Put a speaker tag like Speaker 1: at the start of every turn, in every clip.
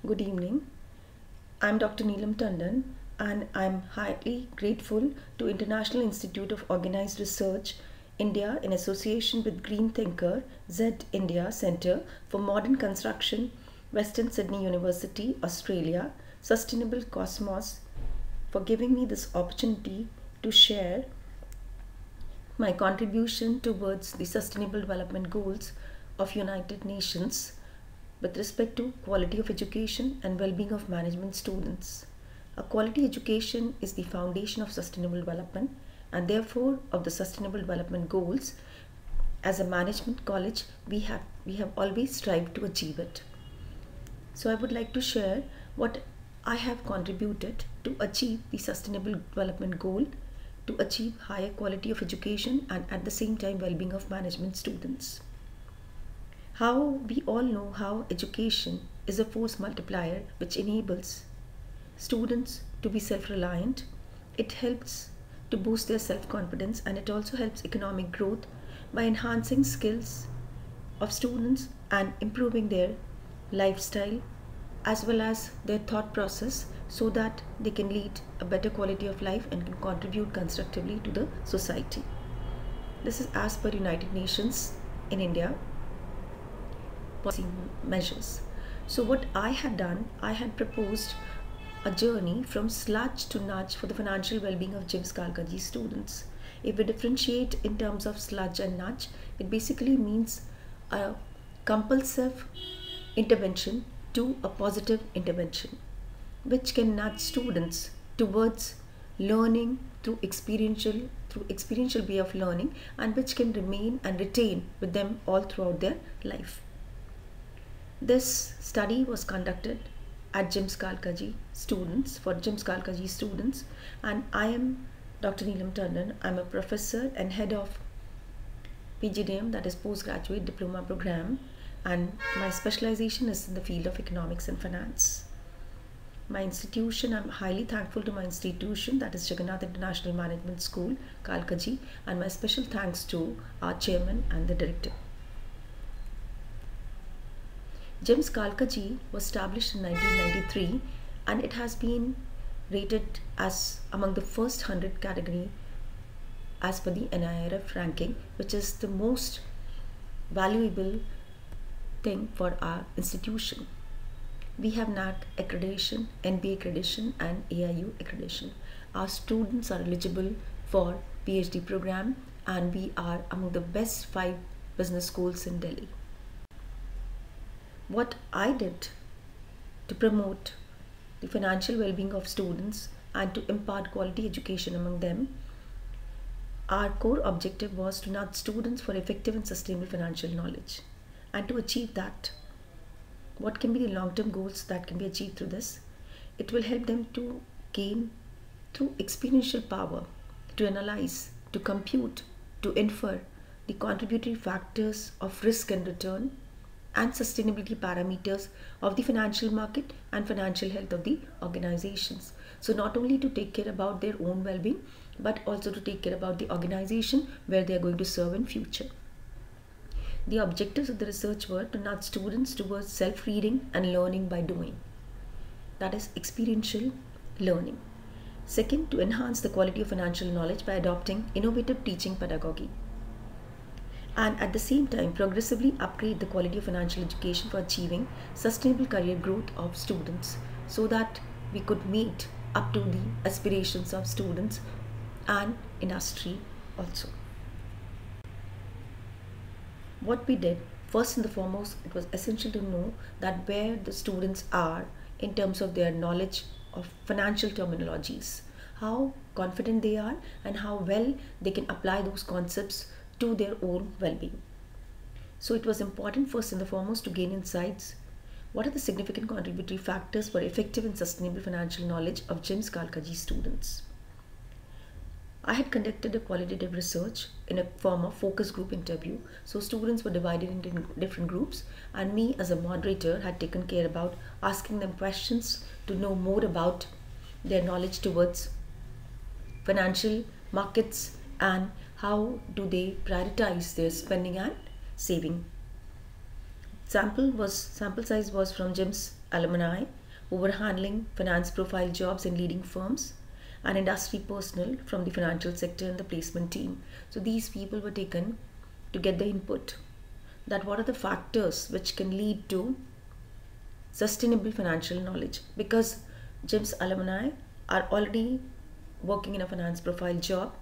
Speaker 1: Good evening. I'm Dr. Neelam Tandon and I'm highly grateful to International Institute of Organized Research, India, in association with Green Thinker, Z India Centre for Modern Construction, Western Sydney University, Australia, Sustainable Cosmos, for giving me this opportunity to share my contribution towards the Sustainable Development Goals of United Nations with respect to quality of education and well-being of management students. A quality education is the foundation of sustainable development and therefore of the Sustainable Development Goals. As a management college, we have always strived to achieve it. So I would like to share what I have contributed to achieve the Sustainable Development Goal, to achieve higher quality of education and at the same time well-being of management students. How we all know how education is a force multiplier which enables students to be self-reliant. It helps to boost their self-confidence and it also helps economic growth by enhancing skills of students and improving their lifestyle as well as their thought process so that they can lead a better quality of life and can contribute constructively to the society. This is as per United Nations in India policy measures. So what I had done, I had proposed a journey from sludge to nudge for the financial well-being of GIMS Kalkaji students. If we differentiate in terms of sludge and nudge, it basically means a compulsive intervention to a positive intervention, which can nudge students towards learning through experiential way of learning and which can remain and retain with them all throughout their life. This study was conducted at GIMS Kalkaji students, for GIMS Kalkaji students, and I am Dr. Neelam Tandon. I'm a professor and head of PGDM, that is Postgraduate Diploma Program, and my specialization is in the field of economics and finance. My institution, I'm highly thankful to my institution, that is Jagannath International Management School, Kalkaji, and my special thanks to our chairman and the director. GIMS Kalkaji was established in 1993 and it has been rated as among the first 100 category as per the NIRF ranking, which is the most valuable thing for our institution. We have NAC accreditation, NBA accreditation and AIU accreditation. Our students are eligible for PhD program and we are among the best 5 business schools in Delhi. What I did to promote the financial well-being of students and to impart quality education among them, our core objective was to nudge students for effective and sustainable financial knowledge. And to achieve that, what can be the long-term goals that can be achieved through this? It will help them to gain through experiential power, to analyze, to compute, to infer the contributory factors of risk and return and sustainability parameters of the financial market and financial health of the organizations. So not only to take care about their own well-being, but also to take care about the organization where they are going to serve in future. The objectives of the research were to nudge students towards self-reading and learning by doing. That is experiential learning. Second, to enhance the quality of financial knowledge by adopting innovative teaching pedagogy. And at the same time progressively upgrade the quality of financial education for achieving sustainable career growth of students so that we could meet up to the aspirations of students and industry also. What we did, first and the foremost, it was essential to know that where the students are in terms of their knowledge of financial terminologies, how confident they are and how well they can apply those concepts to their own well-being. So it was important first and the foremost to gain insights. What are the significant contributory factors for effective and sustainable financial knowledge of GIMS Kalkaji students? I had conducted a qualitative research in a form of focus group interview. So students were divided into different groups and me as a moderator had taken care about asking them questions to know more about their knowledge towards financial markets and how do they prioritize their spending and saving. Sample size was from GIMS alumni who were handling finance profile jobs in leading firms, and industry personnel from the financial sector and the placement team. So these people were taken to get the input that what are the factors which can lead to sustainable financial knowledge, because GIMS alumni are already working in a finance profile job,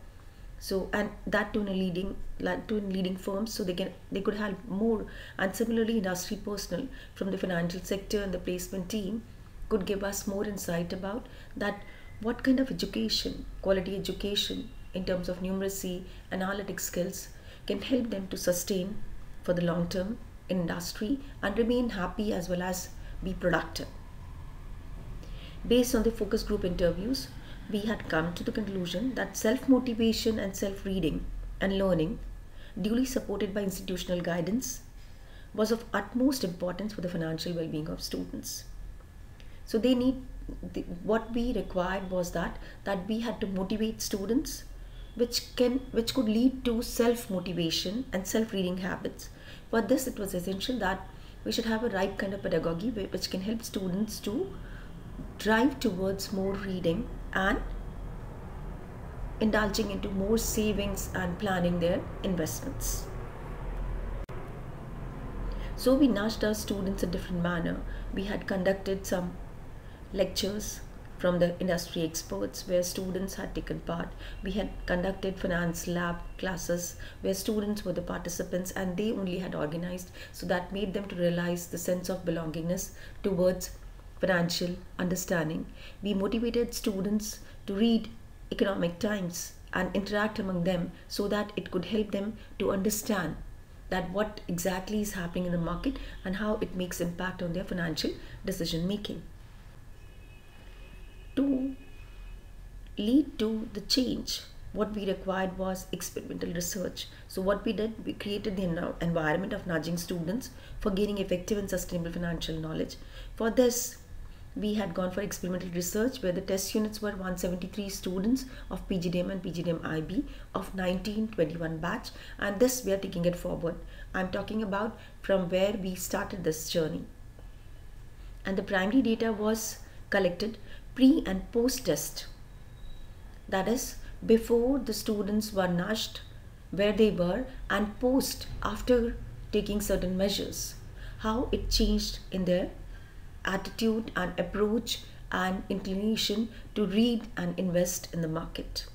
Speaker 1: so and that to in a leading firms, so they could help more. And similarly, industry personnel from the financial sector and the placement team could give us more insight about that what kind of education, quality education in terms of numeracy, analytic skills can help them to sustain for the long term in industry and remain happy as well as be productive. Based on the focus group interviews, we had come to the conclusion that self-motivation and self-reading and learning, duly supported by institutional guidance, was of utmost importance for the financial well-being of students. So what we required was that we had to motivate students, which could lead to self-motivation and self-reading habits. For this, it was essential that we should have a right kind of pedagogy which can help students to drive towards more reading and indulging into more savings and planning their investments. So we nudged our students in a different manner. We had conducted some lectures from the industry experts where students had taken part. We had conducted finance lab classes where students were the participants and they only had organized, so that made them to realize the sense of belongingness towards financial understanding. We motivated students to read Economic Times and interact among them so that it could help them to understand that what exactly is happening in the market and how it makes impact on their financial decision making. To lead to the change, what we required was experimental research. So what we did, we created the environment of nudging students for gaining effective and sustainable financial knowledge. For this, we had gone for experimental research where the test units were 173 students of PGDM and PGDM IB of 1921 batch, and this we are taking it forward. I'm talking about from where we started this journey. And the primary data was collected pre and post test. That is, before the students were nudged where they were, and post after taking certain measures, how it changed in their attitude and approach and inclination to read and invest in the market.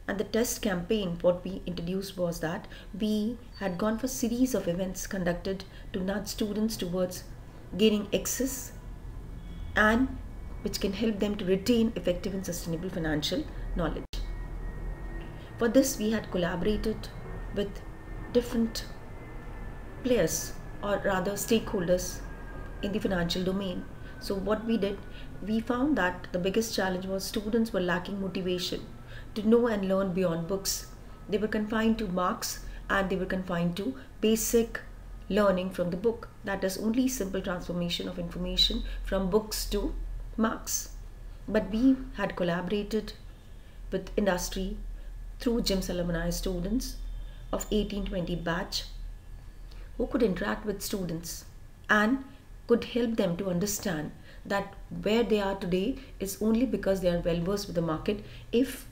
Speaker 1: And the test campaign, what we introduced was that we had gone for series of events conducted to nudge students towards gaining access and which can help them to retain effective and sustainable financial knowledge. For this, we had collaborated with different players, or rather stakeholders in the financial domain. So what we did, we found that the biggest challenge was students were lacking motivation to know and learn beyond books. They were confined to marks and they were confined to basic learning from the book. That is only simple transformation of information from books to marks. But we had collaborated with industry through GIMS alumni students of 1820 batch who could interact with students and could help them to understand that where they are today is only because they are well versed with the market. If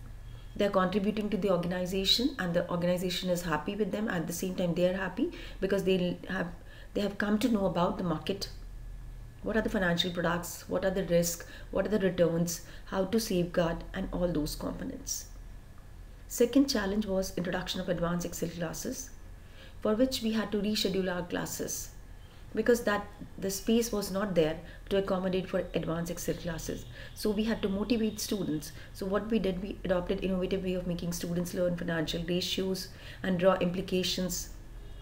Speaker 1: they are contributing to the organization and the organization is happy with them, at the same time they are happy because they have come to know about the market. What are the financial products, what are the risks, what are the returns, how to safeguard, and all those components. Second challenge was introduction of advanced Excel classes, for which we had to reschedule our classes because that the space was not there to accommodate for advanced Excel classes. So we had to motivate students. So what we did, we adopted innovative way of making students learn financial ratios and draw implications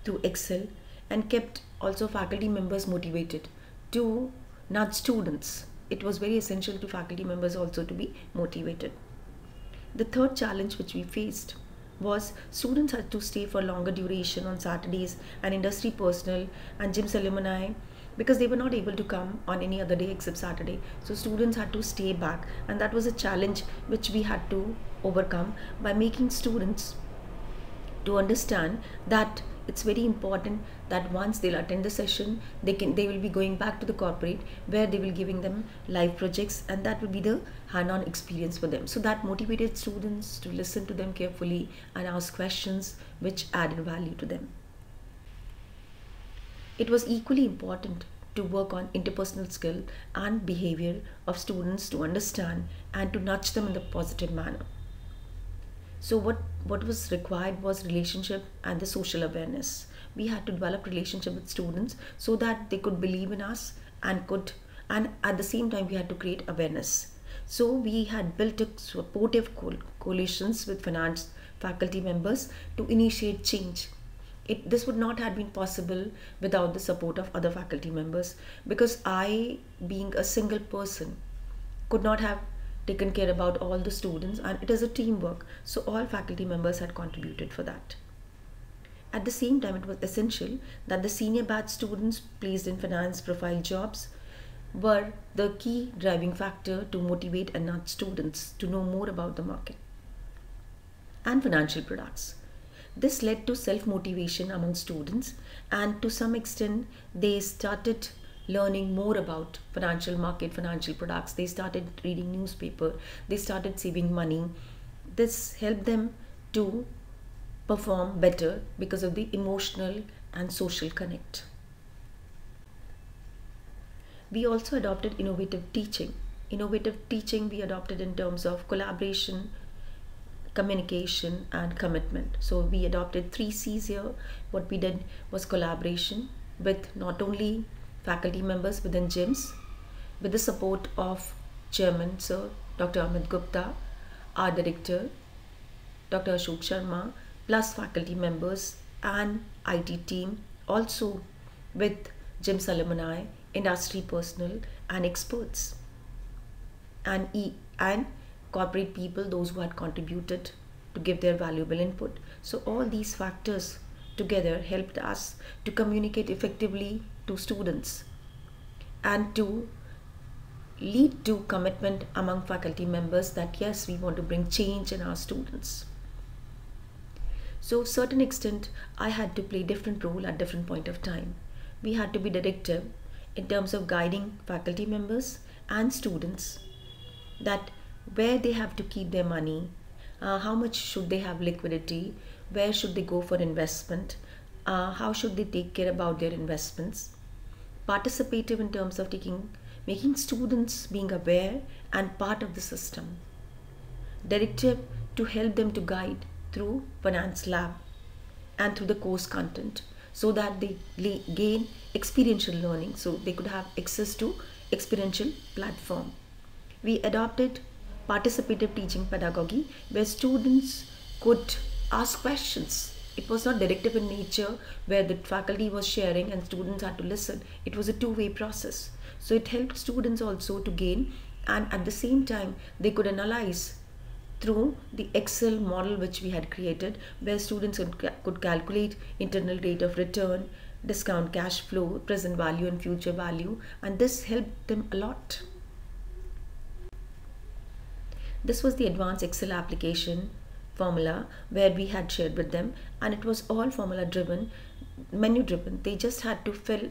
Speaker 1: through Excel, and kept also faculty members motivated to nudge students. It was very essential to faculty members also to be motivated. The third challenge which we faced was students had to stay for longer duration on Saturdays, and industry personnel and GIMS alumni, because they were not able to come on any other day except Saturday. So students had to stay back, and that was a challenge which we had to overcome by making students to understand that it's very important that once they'll attend the session, they will be going back to the corporate where they will giving them live projects, and that will be the hand-on experience for them. So that motivated students to listen to them carefully and ask questions which added value to them. It was equally important to work on interpersonal skill and behavior of students to understand and to nudge them in the positive manner. So what was required was relationship and the social awareness. We had to develop relationship with students so that they could believe in us and at the same time we had to create awareness. So we had built a supportive coalitions with finance faculty members to initiate change. This would not have been possible without the support of other faculty members, because I, being a single person, could not have taken care about all the students, and it is a teamwork, so all faculty members had contributed for that. At the same time, it was essential that the senior batch students placed in finance profile jobs were the key driving factor to motivate and nudge students to know more about the market and financial products. This led to self-motivation among students, and to some extent they started learning more about financial market, financial products. They started reading newspaper, they started saving money. This helped them to perform better because of the emotional and social connect. We also adopted innovative teaching. Innovative teaching we adopted in terms of collaboration, communication and commitment. So we adopted 3 C's here. What we did was collaboration with not only faculty members within GIMS, with the support of Chairman Sir Dr. Amit Gupta, our Director Dr. Ashok Sharma, plus faculty members and IT team, also with GIMS alumni, industry personnel and experts, and corporate people, those who had contributed to give their valuable input. So all these factors together helped us to communicate effectively to students and to lead to commitment among faculty members that yes, we want to bring change in our students. So certain extent I had to play different role at different point of time. We had to be directive in terms of guiding faculty members and students that where they have to keep their money, how much should they have liquidity, where should they go for investment, how should they take care about their investments. Participative in terms of making students being aware and part of the system. Directive to help them to guide through finance lab and through the course content, so that they gain experiential learning, so they could have access to experiential platform. We adopted participative teaching pedagogy where students could ask questions. It was not directive in nature where the faculty was sharing and students had to listen. It was a two-way process. So it helped students also to gain, and at the same time they could analyze through the Excel model which we had created, where students could calculate internal rate of return, discount cash flow, present value and future value, and this helped them a lot. This was the advanced Excel application formula where we had shared with them, and it was all formula driven, menu driven. They just had to fill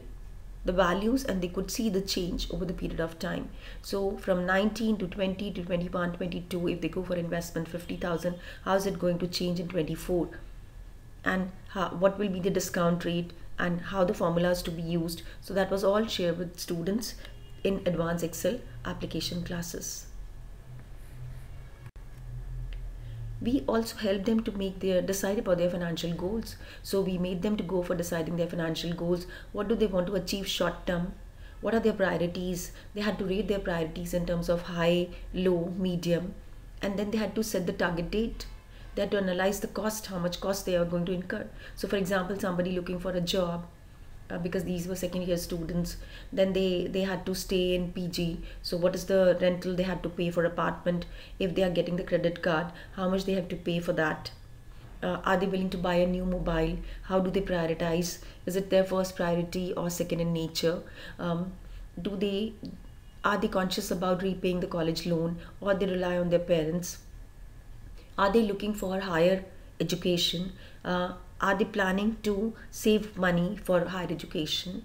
Speaker 1: the values and they could see the change over the period of time. So from 19 to 20 to 21, 22, if they go for investment 50,000, how is it going to change in 24? And what will be the discount rate and how the formulas to be used. So that was all shared with students in advanced Excel application classes. We also helped them to decide about their financial goals. So we made them to go for deciding their financial goals. What do they want to achieve short term? What are their priorities? They had to rate their priorities in terms of high, low, medium, and then they had to set the target date. They had to analyze the cost, how much cost they are going to incur. So for example, somebody looking for a job, because these were second year students, then they had to stay in PG. So what is the rental they had to pay for apartment? If they are getting the credit card, how much they have to pay for that? Are they willing to buy a new mobile? How do they prioritize? Is it their first priority or second in nature? Are they conscious about repaying the college loan, or they rely on their parents? Are they looking for higher education? Are they planning to save money for higher education?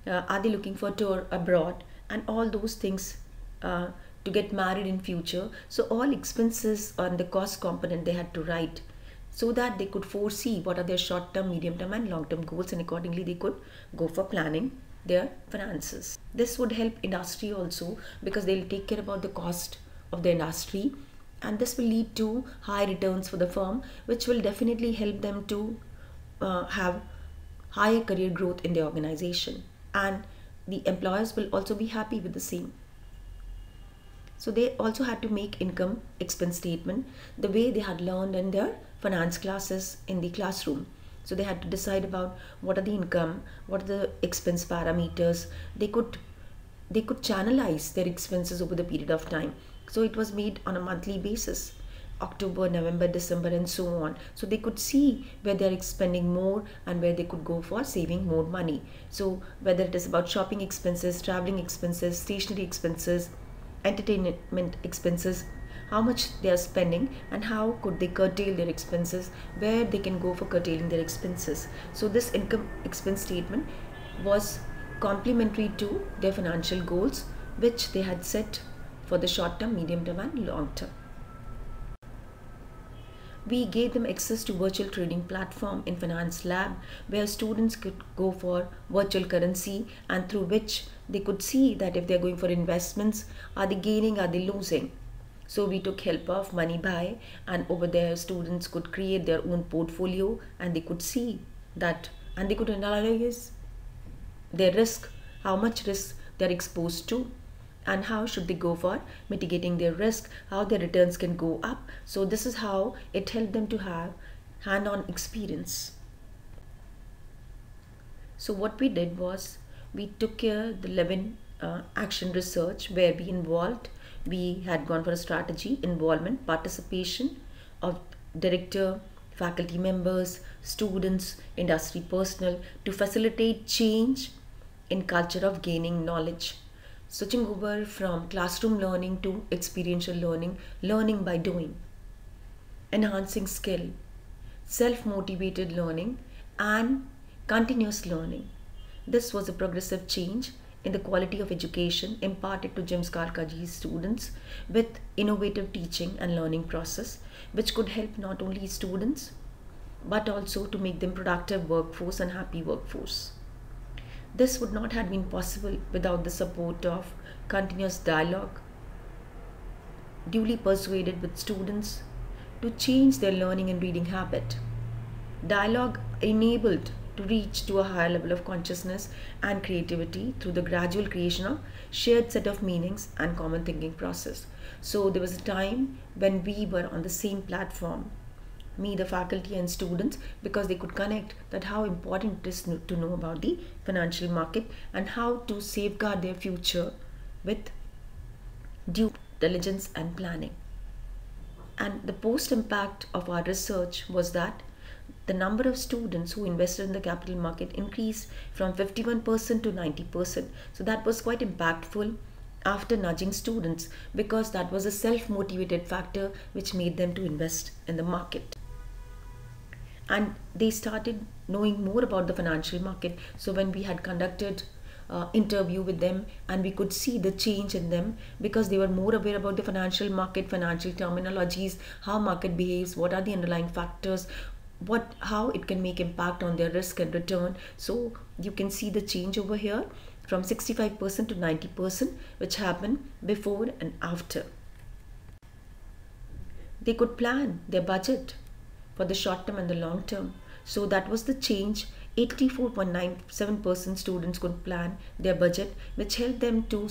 Speaker 1: Are they looking for tour abroad, and all those things, to get married in future? So all expenses on the cost component they had to write, so that they could foresee what are their short term, medium term and long term goals, and accordingly they could go for planning their finances. This would help industry also, because they'll take care about the cost of the industry, and this will lead to high returns for the firm, which will definitely help them to have higher career growth in the organization, and the employers will also be happy with the same. So they also had to make income expense statement the way they had learned in their finance classes in the classroom. So they had to decide about what are the income, what are the expense parameters. They could channelize their expenses over the period of time. So it was made on a monthly basis, October, November, December and so on. So they could see where they are spending more and where they could go for saving more money. So whether it is about shopping expenses, traveling expenses, stationery expenses, entertainment expenses, how much they are spending and how could they curtail their expenses, where they can go for curtailing their expenses. So this income expense statement was complementary to their financial goals, which they had set for the short term, medium term and long term. We gave them access to virtual trading platform in Finance Lab, where students could go for virtual currency, and through which they could see that if they're going for investments, are they gaining, are they losing. So we took help of MoneyBuy, and over there students could create their own portfolio, and they could see that, and they could analyze their risk, how much risk they're exposed to, and how should they go for mitigating their risk, how their returns can go up. So this is how it helped them to have hand-on experience. So what we did was, we took care the 11 action research where we had gone for a strategy, involvement, participation of director, faculty members, students, industry personnel, to facilitate change in culture of gaining knowledge. Switching over from classroom learning to experiential learning, learning by doing, enhancing skill, self-motivated learning and continuous learning. This was a progressive change in the quality of education imparted to James Karkaji's students with innovative teaching and learning process, which could help not only students but also to make them productive workforce and happy workforce. This would not have been possible without the support of continuous dialogue, duly persuaded with students to change their learning and reading habit. Dialogue enabled to reach to a higher level of consciousness and creativity through the gradual creation of shared set of meanings and common thinking process. So there was a time when we were on the same platform, me, the faculty and students, because they could connect that how important it is to know about the financial market and how to safeguard their future with due diligence and planning. And the post impact of our research was that the number of students who invested in the capital market increased from 51% to 90%. So that was quite impactful after nudging students, because that was a self-motivated factor which made them to invest in the market. And they started knowing more about the financial market. So when we had conducted interview with them, and we could see the change in them, because they were more aware about the financial market, financial terminologies, how market behaves, what are the underlying factors, how it can make impact on their risk and return. So you can see the change over here from 65% to 90%, which happened before and after. They could plan their budget for the short term and the long term. So that was the change. 84.97% students could plan their budget, which helped them to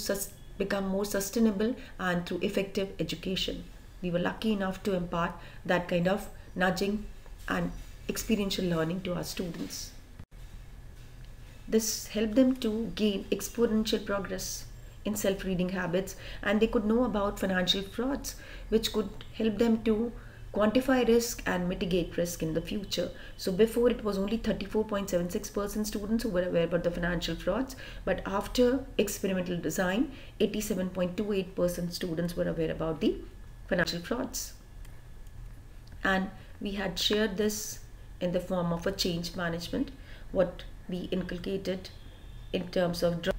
Speaker 1: become more sustainable and through effective education. We were lucky enough to impart that kind of nudging and experiential learning to our students. This helped them to gain exponential progress in self-reading habits, and they could know about financial frauds, which could help them to quantify risk and mitigate risk in the future. So before, it was only 34.76% students who were aware about the financial frauds, but after experimental design, 87.28% students were aware about the financial frauds. And we had shared this in the form of a change management, what we inculcated in terms of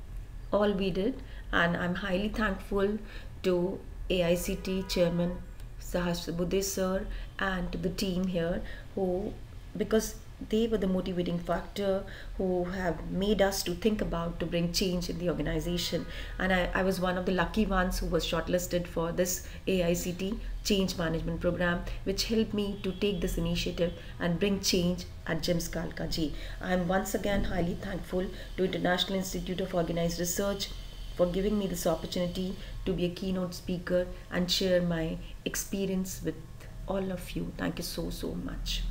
Speaker 1: all we did. And I'm highly thankful to AICT Chairman Sahasrabudhe sir and to the team here, who, because they were the motivating factor, who have made us to think about to bring change in the organization. And I was one of the lucky ones who was shortlisted for this AICT change management program, which helped me to take this initiative and bring change at JIMS Kalka Ji. I am once again highly thankful to International Institute of Organized Research for giving me this opportunity to be a keynote speaker and share my experience with all of you. Thank you so much.